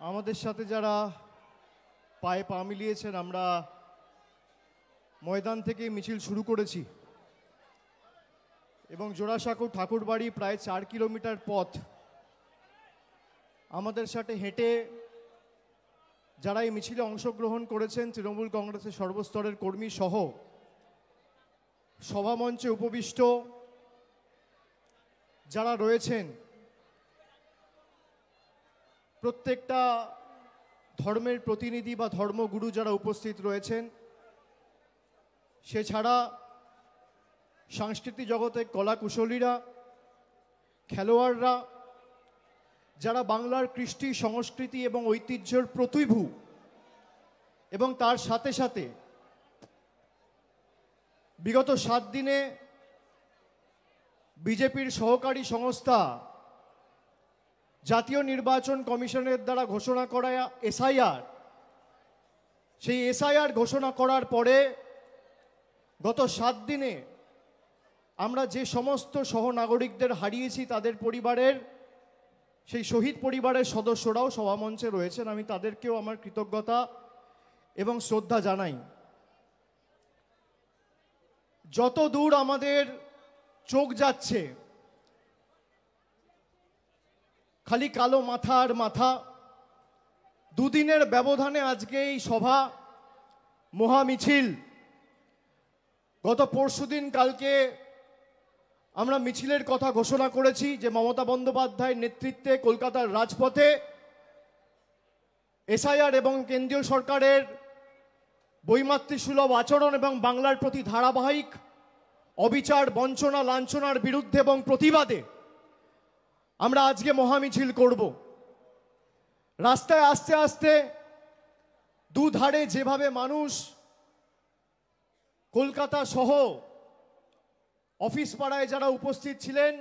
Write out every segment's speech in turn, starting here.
আমাদের সাথে যারা পায়ে পা মিলিয়েছেন, আমরা ময়দান থেকে মিছিল শুরু করেছি এবং জোড়াসাঁকো ঠাকুরবাড়ি প্রায় 4 কিলোমিটার পথ আমাদের সাথে হেঁটে যারা এই মিছিলে অংশগ্রহণ করেছেন, তৃণমূল কংগ্রেসের সর্বস্তরের কর্মী সহ সভামঞ্চে উপবিষ্ট যারা রয়েছেন, প্রত্যেকটা ধর্মের প্রতিনিধি বা ধর্মগুরু যারা উপস্থিত রয়েছেন, সে ছাড়া সাংস্কৃতিক জগতের কলাকুশলীরা, খেলোয়াড়রা, যারা বাংলার কৃষ্টি সংস্কৃতি এবং ঐতিহ্যের প্রতিভূ, এবং তার সাথে সাথে বিগত 7 দিনে বিজেপির সহকারী সংস্থা জাতীয় নির্বাচন কমিশনের দ্বারা ঘোষণা করা এসআইআর, সেই এসআইআর ঘোষণা করার পরে গত 7 দিনে আমরা যে সমস্ত সহনাগরিকদের হারিয়েছি, তাদের পরিবারের, সেই শহীদ পরিবারের সদস্যরাও সভামঞ্চে রয়েছেন। আমি তাদেরকেও আমার কৃতজ্ঞতা এবং শ্রদ্ধা জানাই। যত দূর আমাদের চোখ যাচ্ছে, খালি কালো মাথা আর মাথা। দুদিনের ব্যবধানে আজকে এই সভা, মহামিছিল। গত পরশুদিন কালকে আমরা মিছিলের কথা ঘোষণা করেছি যে মমতা বন্দ্যোপাধ্যায়ের নেতৃত্বে কলকাতার রাজপথে এসআইআর এবং কেন্দ্রীয় সরকারের বৈমাতৃসুলভ আচরণ এবং বাংলার প্রতি ধারাবাহিক অবিচার, বঞ্চনা, লাঞ্ছনার বিরুদ্ধে এবং প্রতিবাদে আমরা আজকে মহামিছিল করব। রাস্তায় আস্তে আস্তে দুধারে যেভাবে মানুষ কলকাতা সহ অফিস পাড়ায় যারা উপস্থিত ছিলেন,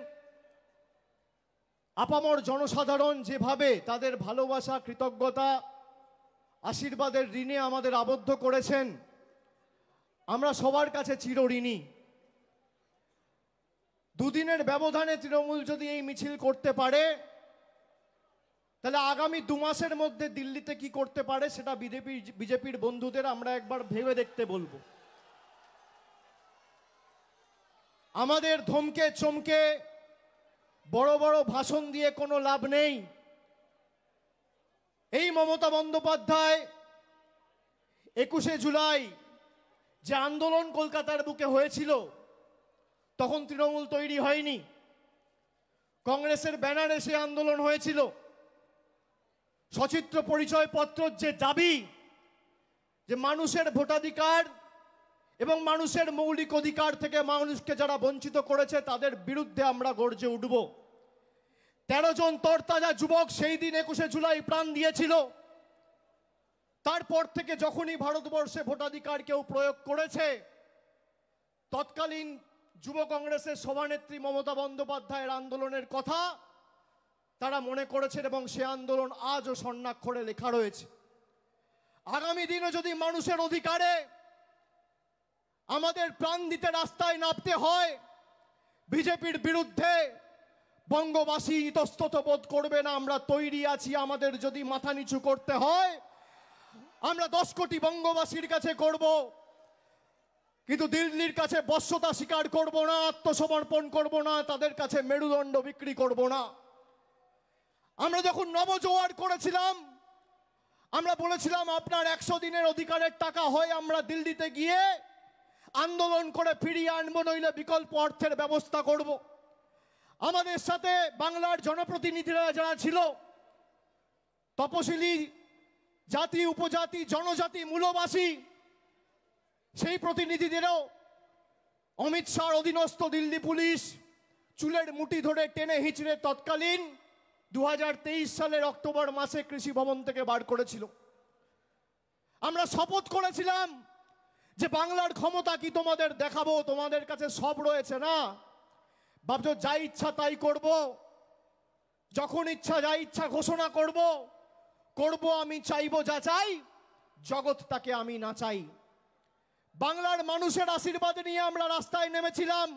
আপামর জনসাধারণ যেভাবে তাদের ভালোবাসা, কৃতজ্ঞতা, আশীর্বাদের ঋণে আমাদের আবদ্ধ করেছেন, আমরা সবার কাছে চিরঋণী। দুদিনের ব্যবধানে তৃণমূল যদি এই মিছিল করতে পারে, তাহলে আগামী 2 মাসের মধ্যে দিল্লিতে কি করতে পারে সেটা বিজেপির বন্ধুদের আমরা একবার ভেবে দেখতে বলবো। আমাদের ধমকে চমকে বড় বড় ভাষণ দিয়ে কোনো লাভ নেই। এই মমতা বন্দ্যোপাধ্যায় 21শে জুলাই যে আন্দোলন কলকাতার বুকে হয়েছিল, তখন তৃণমূল তৈরি হয়নি। কংগ্রেসের ব্যানারে সে আন্দোলন হয়েছিল। সচিত্র পরিচয়পত্র যে দাবি, যে মানুষের ভোটাধিকার এবং মানুষের মৌলিক অধিকার থেকে মানুষকে যারা বঞ্চিত করেছে, তাদের বিরুদ্ধে আমরা গর্জে উঠব। 13 জন তরতাজা যুবক সেই দিন 21শে জুলাই প্রাণ দিয়েছিল। তারপর থেকে যখনই ভারতবর্ষে ভোটাধিকার কেউ প্রয়োগ করেছে, তৎকালীন যুব কংগ্রেসের সভানেত্রী মমতা বন্দ্যোপাধ্যায়ের আন্দোলনের কথা তারা মনে করেছেন এবং সে আন্দোলন আজও স্বর্ণাক্ষরে লেখা রয়েছে। আগামী দিনে যদি মানুষের অধিকারে আমাদের প্রাণ দিতে রাস্তায় নামতে হয়, বিজেপির বিরুদ্ধে বঙ্গবাসী ইতস্তত বোধ করবে না। আমরা তৈরি আছি। আমাদের যদি মাথা নিচু করতে হয়, আমরা 10 কোটি বঙ্গবাসীর কাছে করব, কিন্তু দিল্লির কাছে বশ্যতা স্বীকার করব না, আত্মসমর্পণ করব না, তাদের কাছে মেরুদণ্ড বিক্রি করব না। আমরা যখন নবজোয়ার করেছিলাম, আমরা বলেছিলাম আপনার 100 দিনের অধিকারের টাকা হয় আমরা দিল্লিতে গিয়ে আন্দোলন করে ফিরিয়ে আনবো, নইলে বিকল্প অর্থের ব্যবস্থা করব। আমাদের সাথে বাংলার জনপ্রতিনিধিরা যারা ছিল, তপশিলি জাতি, উপজাতি, জনজাতি, মূলবাসী, সেই প্রতিনিধিদেরও অমিত শাহর অধীনস্থ দিল্লি পুলিশ চুলের মুঠি ধরে টেনে হিঁচড়ে তৎকালীন 2023 সালের অক্টোবর মাসে কৃষি ভবন থেকে বার করেছিল। আমরা শপথ করেছিলাম যে বাংলার ক্ষমতা কি তোমাদের দেখাবো, তোমাদের কাছে সব রয়েছে না, ভাবছো যা ইচ্ছা তাই করব, যখন ইচ্ছা যা ইচ্ছা ঘোষণা করব। আমি চাইবো যা চাই, জগৎ তাকে আমি না চাই। বাংলার মানুষের আশীর্বাদ নিয়ে আমরা রাস্তায় নেমেছিলাম।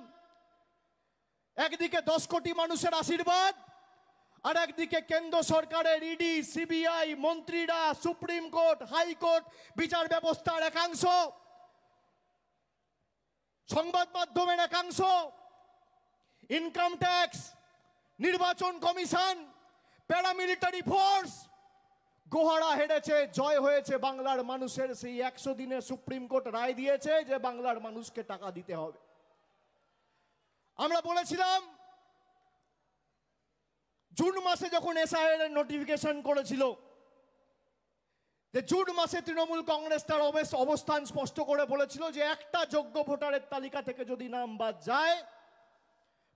একদিকে 10 কোটি মানুষের আশীর্বাদ, আর একদিকে কেন্দ্র সরকারের ইডি, সিবিআই, মন্ত্রীরা, সুপ্রিম কোর্ট, হাইকোর্ট, বিচার ব্যবস্থার একাংশ, সংবাদ মাধ্যমের একাংশ, ইনকাম ট্যাক্স, নির্বাচন কমিশন, প্যারামিলিটারি ফোর্স, গোহারা হেরেছে, জয় হয়েছে বাংলার মানুষের। সেই 100 দিনে সুপ্রিম কোর্ট রায় দিয়েছে যে বাংলার মানুষকে টাকা দিতে হবে। আমরা বলেছিলাম জুন মাসে যখন এসআইআর এর নোটিফিকেশন করেছিল, যে জুন মাসে তৃণমূল কংগ্রেস তার অবস্থান স্পষ্ট করে বলেছিল যে একটা যোগ্য ভোটারের তালিকা থেকে যদি নাম বাদ যায়,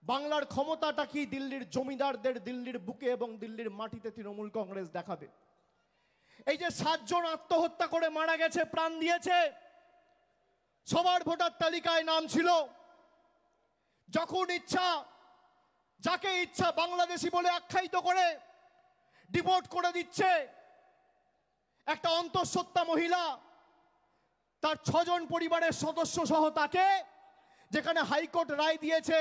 বাংলার ক্ষমতাটা কি দিল্লির জমিদারদের দিল্লির বুকে এবং দিল্লির মাটিতে তৃণমূল কংগ্রেস দেখাবে। এই যে 7 জন আত্মহত্যা করে মারা গেছে, প্রাণ দিয়েছে, সবার ভোটার তালিকায় নাম ছিল। যখন ইচ্ছা যাকে ইচ্ছা বাংলাদেশি বলে আখ্যায়িত করে ডিপোর্ট করে দিচ্ছে। একটা অন্তঃসত্ত্বা মহিলা, তার 6 জন পরিবারের সদস্য সহ তাকে, যেখানে হাইকোর্ট রায় দিয়েছে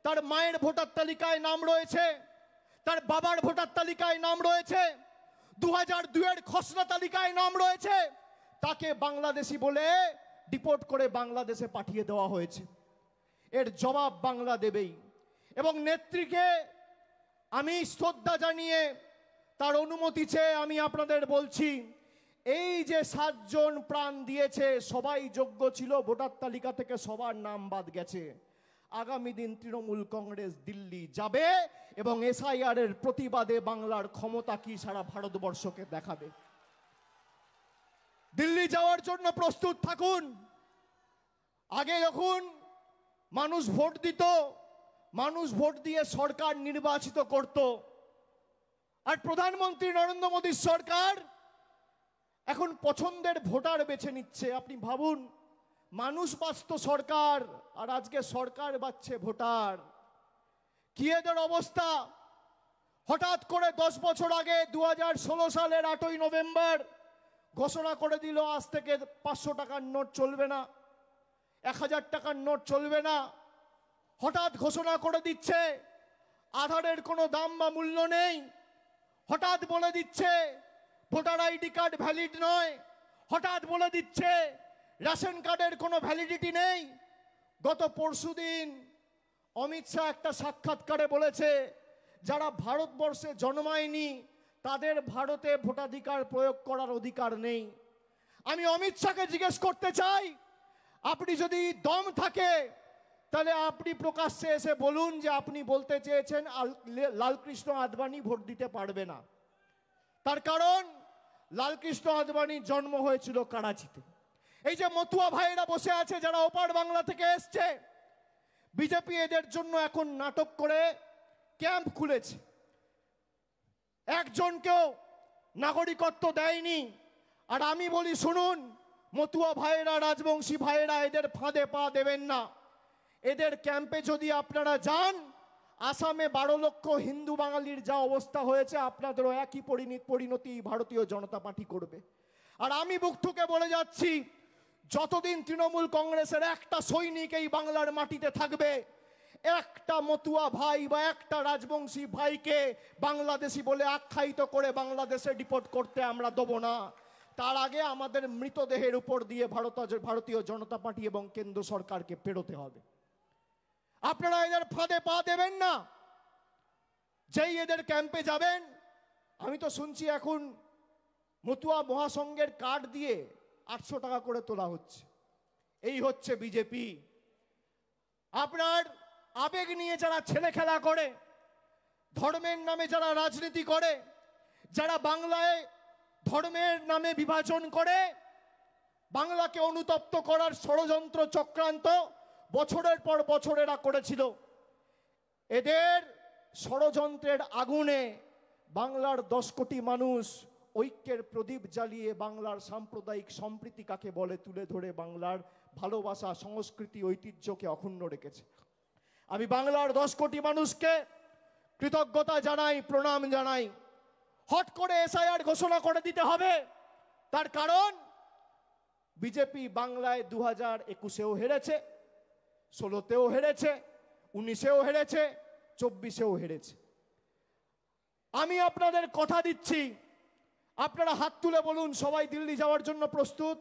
তার মায়ের ভোটার তালিকায় নাম রয়েছে, তার বাবার ভোটার তালিকায় নাম রয়েছে, 2002 খসড়া তালিকায় নাম রয়েছে, তাকে বাংলাদেশি বলে ডিপোর্ট করে বাংলাদেশে পাঠিয়ে দেওয়া হয়েছে। এর জবাব বাংলা দেবেই। এবং নেত্রীকে আমি শ্রদ্ধা জানিয়ে তার অনুমতি চেয়ে আমি আপনাদের বলছি, এই যে 7 জন প্রাণ দিয়েছে সবাই যোগ্য ছিল, ভোটার তালিকা থেকে সবার নাম বাদ গেছে। আগামী দিন তৃণমূল কংগ্রেস দিল্লি যাবে এবং এসআইআর এর প্রতিবাদে বাংলার ক্ষমতা কি সারা ভারতবর্ষকে দেখাবে। দিল্লি যাওয়ার জন্য প্রস্তুত থাকুন। আগে যখন মানুষ ভোট দিত, মানুষ ভোট দিয়ে সরকার নির্বাচিত করত, আর প্রধানমন্ত্রী নরেন্দ্র মোদীর সরকার এখন পছন্দের ভোটার বেছে নিচ্ছে। আপনি ভাবুন, মানুষ বাঁচত সরকার, আর আজকে সরকার বাঁচছে ভোটার। কি এদের অবস্থা! হঠাৎ করে 10 বছর আগে 2016 সালের 8ই নভেম্বর ঘোষণা করে দিল আজ থেকে 500 টাকার নোট চলবে না, 1000 টাকার নোট চলবে না। হঠাৎ ঘোষণা করে দিচ্ছে আধারের কোনো দাম বা মূল্য নেই। হঠাৎ বলে দিচ্ছে ভোটার আইডি কার্ড ভ্যালিড নয়। হঠাৎ বলে দিচ্ছে রেশন কার্ডের কোনো ভ্যালিডিটি নেই। গত পরশুদিন অমিত শাহ একটা সাক্ষাৎকারে বলেছে, যারা ভারতবর্ষে জন্মায়নি তাদের ভারতে ভোটাধিকার প্রয়োগ করার অধিকার নেই। আমি অমিত শাহকে জিজ্ঞেস করতে চাই, আপনি যদি দম থাকে তাহলে আপনি প্রকাশ্যে এসে বলুন যে আপনি বলতে চেয়েছেন লালকৃষ্ণ আদবানি ভোট দিতে পারবে না। তার কারণ লালকৃষ্ণ আদবানির জন্ম হয়েছিল করাচিতে। এই যে মতুয়া ভাইয়েরা বসে আছে যারা ওপার বাংলা থেকে এসছে, বিজেপি এদের জন্য এখন নাটক করে ক্যাম্প খুলেছে। একজনকেও নাগরিকত্ব দেয়নি। আর আমি বলি শুনুন, মতুয়া ভাইয়েরা, রাজবংশী ভাইয়েরা, এদের ফাঁদে পা দেবেন না। এদের ক্যাম্পে যদি আপনারা যান, আসামে 12 লক্ষ হিন্দু বাঙালির যা অবস্থা হয়েছে, আপনাদেরও একই পরিণতি ভারতীয় জনতা পার্টি করবে। আর আমি বুক ঠুকে বলে যাচ্ছি, যতদিন তৃণমূল কংগ্রেসের একটা সৈনিক এই বাংলার মাটিতে থাকবে, একটা মতুয়া ভাই বা একটা রাজবংশী ভাইকে বাংলাদেশি বলে আখ্যায়িত করে বাংলাদেশে ডিপোর্ট করতে আমরা দেব না। তার আগে আমাদের মৃতদেহের উপর দিয়ে ভারতীয় জনতা পার্টি এবং কেন্দ্র সরকারকে পেরোতে হবে। আপনারা এদের ফাঁদে পা দেবেন না। যেই এদের ক্যাম্পে যাবেন, আমি তো শুনছি এখন মতুয়া মহাসংঘের কার্ড দিয়ে 800 টাকা করে তোলা হচ্ছে। এই হচ্ছে বিজেপি। আপনার আবেগ নিয়ে যারা ছেলে খেলা করে, ধর্মের নামে যারা রাজনীতি করে, যারা বাংলায় ধর্মের নামে বিভাজন করে বাংলাকে অনুতপ্ত করার ষড়যন্ত্র চক্রান্ত বছরের পর বছর এরা করেছিল, এদের ষড়যন্ত্রের আগুনে বাংলার 10 কোটি মানুষ ঐক্যের প্রদীপ জ্বালিয়ে বাংলার সাম্প্রদায়িক সম্প্রীতি কাকে বলে তুলে ধরে বাংলার ভালোবাসা, সংস্কৃতি, ঐতিহ্যকে অক্ষুণ্ণ রেখেছে। আমি বাংলার 10 কোটি মানুষকে কৃতজ্ঞতা জানাই, প্রণাম জানাই। হট করে এসআইআর ঘোষণা করে দিতে হবে, তার কারণ বিজেপি বাংলায় 2021-এও হেরেছে, 16-তেও হেরেছে, 19-এও হেরেছে, 24-এও হেরেছে। আমি আপনাদের কথা দিচ্ছি, আপনারা হাত তুলে বলুন সবাই দিল্লি যাওয়ার জন্য প্রস্তুত?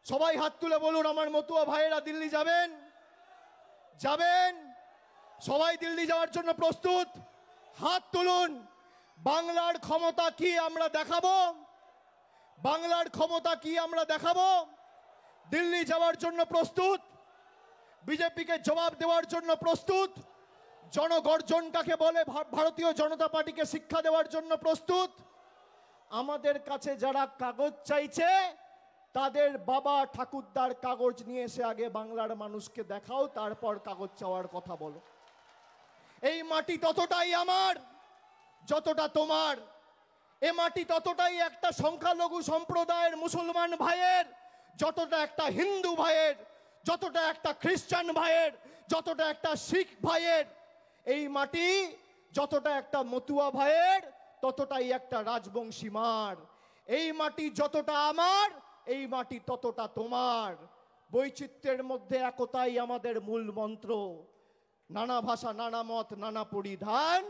সবাই হাত তুলে বলুন আমার মতুয়া ভাইয়েরা দিল্লি যাবেন? যাবেন? সবাই দিল্লি যাওয়ার জন্য প্রস্তুত? হাত তুলুন। বাংলার ক্ষমতা কি আমরা দেখাবো? বাংলার ক্ষমতা কি আমরা দেখাবো? দিল্লি যাওয়ার জন্য প্রস্তুত? বিজেপিকে জবাব দেওয়ার জন্য প্রস্তুত? জনগর্জন কাকে বলে ভারতীয় জনতা পার্টিকে শিক্ষা দেওয়ার জন্য প্রস্তুত? আমাদের কাছে যারা কাগজ চাইছে তাদের বাবা ঠাকুরদার কাগজ নিয়ে এসে আগে বাংলার মানুষকে দেখাও, তারপর কাগজ চাওয়ার কথা বলো। এই মাটি ততটাই আমার যতটা তোমার। এ মাটি ততটাই একটা সংখ্যালঘু সম্প্রদায়ের মুসলমান ভাইয়ের যতটা একটা হিন্দু ভাইয়ের, যতটা একটা খ্রিস্টান ভাইয়ের, যতটা একটা শিখ ভাইয়ের। এই মাটি যতটা একটা মতুয়া ভাইয়ের ততটাই একটা রাজবংশী মার। এই মাটি যতটা আমার, এই মাটি ততটা তোমার। বৈচিত্র্যের মধ্যে একতাই আমাদের মূল মন্ত্র। নানা ভাষা, নানা মত, নানা পরিধান,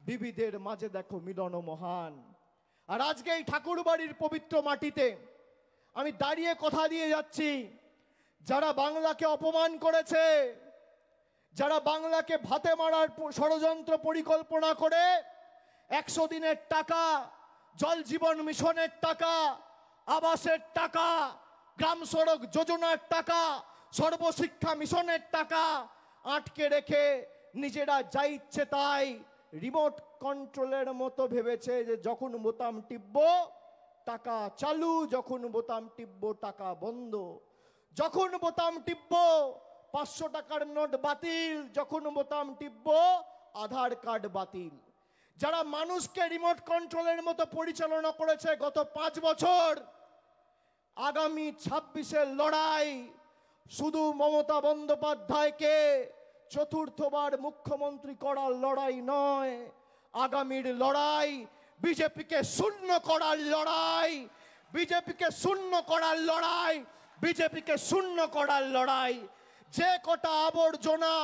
বিবিধের মাঝে দেখো মিলন মহান। আর আজকে এই ঠাকুরবাড়ির পবিত্র মাটিতে আমি দাঁড়িয়ে কথা দিয়ে যাচ্ছি, যারা বাংলাকে অপমান করেছে, যারা বাংলাকে ভাতে মারার ষড়যন্ত্র পরিকল্পনা করে 100 দিনের টাকা, জল জীবন মিশনের টাকা, আবাসের টাকা, গ্রাম সড়ক যোজনার টাকা, সর্বশিক্ষা মিশনের টাকা আটকে রেখে নিজেরা যা ইচ্ছে তাই রিমোট কন্ট্রোলের মতো ভেবেছে যে যখন বোতাম টিপবো টাকা চালু, যখন বোতাম টিপবো টাকা বন্ধ, যখন বোতাম টিপবো 500 টাকার নোট বাতিল, যখন বোতাম টিপবো আধার কার্ড বাতিল। যারা মানুষকে রিমোট কন্ট্রোলের মতো পরিচালনা করেছে গত 5 বছর, আগামী 26-এর লড়াই শুধু মমতা বন্দ্যোপাধ্যায়কে চতুর্থবার মুখ্যমন্ত্রী করার লড়াই নয়, আগামীর লড়াই বিজেপিকে শূন্য করার লড়াই, বিজেপিকে শূন্য করার লড়াই, বিজেপিকে শূন্য করার লড়াই। যে কটা আবর্জনা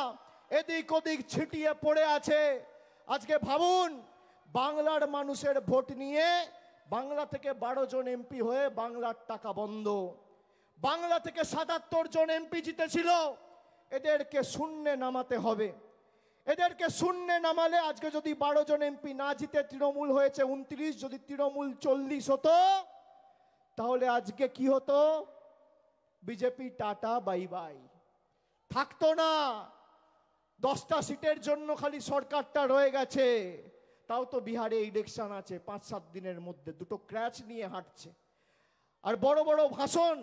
এদিক ওদিক ছিটিয়ে পড়ে আছে, আজকে ভাবুন বাংলার মানুষের ভোট নিয়ে বাংলা থেকে 12 জন এমপি হয়ে বাংলার টাকা বন্ধ। বাংলা থেকে 77 জন এমপি জিতেছিল, এদেরকে শূন্যে নামাতে হবে। এদেরকে শূন্যে নামালে আজকে যদি 12 জন এমপি না জিতে তৃণমূল হয়েছে 29, যদি তৃণমূল 40 হতো তাহলে আজকে কি হতো? বিজেপি টাটা বাই বাই, থাকতো না। 10টা সিটের জন্য খালি সরকারটা রয়ে গেছে, তাও তো বিহারে ইলেকশন আছে 5-7 দিনের মধ্যে, দুটো ক্র্যাচ নিয়ে হাঁটছে। আর বড় বড় ভাষণ,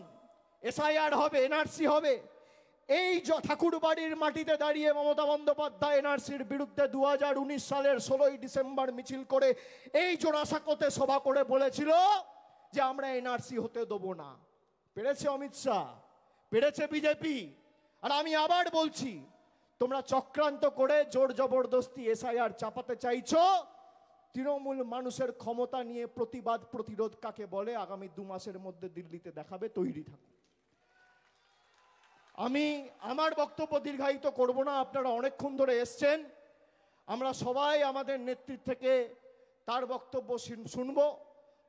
এসআইআর হবে, এনআরসি হবে। এই ঠাকুরবাড়ির মাটিতে দাঁড়িয়ে মমতা বন্দ্যোপাধ্যায় এনআরসির বিরুদ্ধে 2019 সালের 16ই ডিসেম্বর মিছিল করে এই জোড়াসাঁকোতে সভা করে বলেছিল যে আমরা এনআরসি হতে দেবো না। পেরেছে অমিত শাহ, পেরেছে বিজেপি। আর আমি আবার বলছি, তোমরা চক্রান্ত করে জোর জবরদস্তি এসআইআর চাপাতে চাইছো। তৃণমূল মানুষের ক্ষমতা নিয়ে প্রতিবাদ প্রতিরোধ কাকে বলে আগামী 2 মাসের মধ্যে দিল্লিতে দেখাবে, তৈরি থাকুন। আমি আমার বক্তব্য দীর্ঘায়িত করব না, আপনারা অনেকক্ষণ ধরে এসছেন। আমরা সবাই আমাদের নেতৃত্ব থেকে তার বক্তব্য শুনব,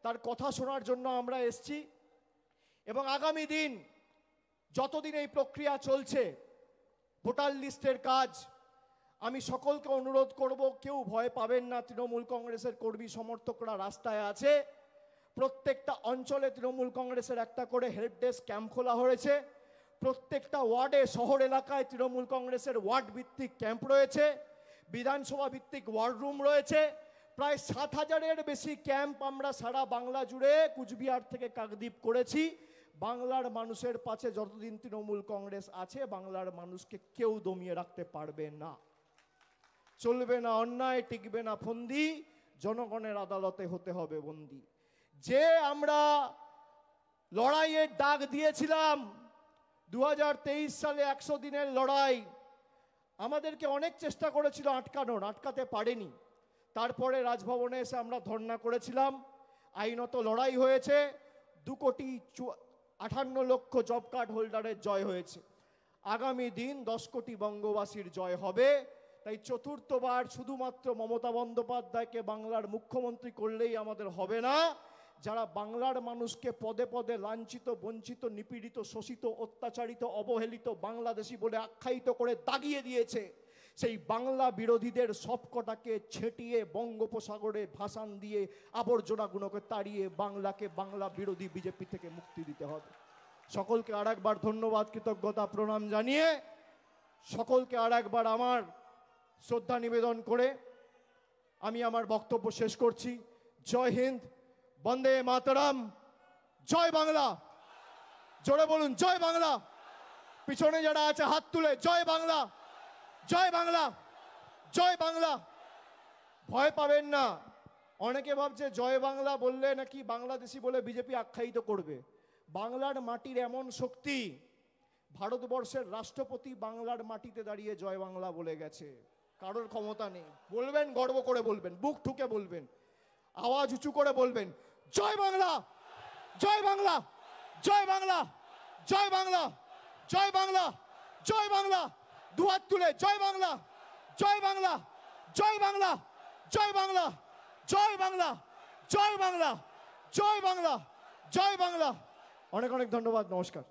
তার কথা শোনার জন্য আমরা এসছি। এবং আগামী দিন যতদিন এই প্রক্রিয়া চলছে, ভোটার লিস্টের কাজ, আমি সকলকে অনুরোধ করব কেউ ভয় পাবেন না। তৃণমূল কংগ্রেসের কর্মী সমর্থকরা রাস্তায় আছে। প্রত্যেকটা অঞ্চলে তৃণমূল কংগ্রেসের একটা করে হেল্প ডেস্ক ক্যাম্প খোলা হয়েছে। প্রত্যেকটা ওয়ার্ডে, শহর এলাকায় তৃণমূল কংগ্রেসের ওয়ার্ড ভিত্তিক ক্যাম্প রয়েছে, বিধানসভা ভিত্তিক ওয়ার্ড রুম রয়েছে। প্রায় 7000-এর বেশি ক্যাম্প আমরা সারা বাংলা জুড়ে কুচবিহার থেকে কাকদ্বীপ করেছি। বাংলার মানুষের পাশে যতদিন তৃণমূল কংগ্রেস আছে, বাংলার মানুষকে কেউ দমিয়ে রাখতে পারবে না। চলবে না অন্যায়, টিকবে না ফন্দি, জনগণের আদালতে হতে হবে বন্দী। যে আমরা লড়াইয়ের ডাক দিয়েছিলাম 2023 সালে 100 দিনের লড়াই, আমাদেরকে অনেক চেষ্টা করেছিল আটকানোর, আটকাতে পারেনি। তারপরে রাজভবনে এসে আমরা ধর্ণা করেছিলাম, আইনত লড়াই হয়েছে, 2,58,00,000 জব কার্ড হোল্ডারের জয় হয়েছে। আগামী দিন 10 কোটি বঙ্গবাসীর জয় হবে। তাই চতুর্থবার শুধুমাত্র মমতা বন্দ্যোপাধ্যায়কে বাংলার মুখ্যমন্ত্রী করলেই আমাদের হবে না। যারা বাংলার মানুষকে পদে পদে লাঞ্ছিত, বঞ্চিত, নিপীড়িত, শোষিত, অত্যাচারিত, অবহেলিত, বাংলাদেশি বলে আখ্যায়িত করে দাগিয়ে দিয়েছে, সেই বাংলা বিরোধীদের সবকটাকে ছেটিয়ে বঙ্গোপসাগরে ভাসান দিয়ে আবর্জনাগুলোকে তাড়িয়ে বাংলাকে বাংলা বিরোধী বিজেপি থেকে মুক্তি দিতে হবে। সকলকে আর একবার ধন্যবাদ, কৃতজ্ঞতা, প্রণাম জানিয়ে সকলকে আর একবার আমার শ্রদ্ধা নিবেদন করে আমি আমার বক্তব্য শেষ করছি। জয় হিন্দ, বন্দে মাতরম, জয় বাংলা। জোরে বলুন জয় বাংলা। পিছনে যারা আছে হাত তুলে জয় বাংলা, জয় বাংলা, জয় বাংলা। ভয় পাবেন না। অনেকে ভাবছে জয় বাংলা বললে নাকি বাংলাদেশি বলে বিজেপি আখ্যায়িত করবে। বাংলার মাটির এমন শক্তি, ভারতবর্ষের রাষ্ট্রপতি বাংলার মাটিতে দাঁড়িয়ে জয় বাংলা বলে গেছে। কারোর ক্ষমতা নেই। বলবেন, গর্ব করে বলবেন, বুক ঠুকে বলবেন, আওয়াজ উঁচু করে বলবেন, জয় বাংলা, জয় বাংলা, জয় বাংলা, জয় বাংলা, জয় বাংলা, জয় বাংলা। দুহাত তুলে জয় বাংলা, জয় বাংলা, জয় বাংলা, জয় বাংলা, জয় বাংলা, জয় বাংলা, জয় বাংলা, জয় বাংলা। অনেক অনেক ধন্যবাদ, নমস্কার।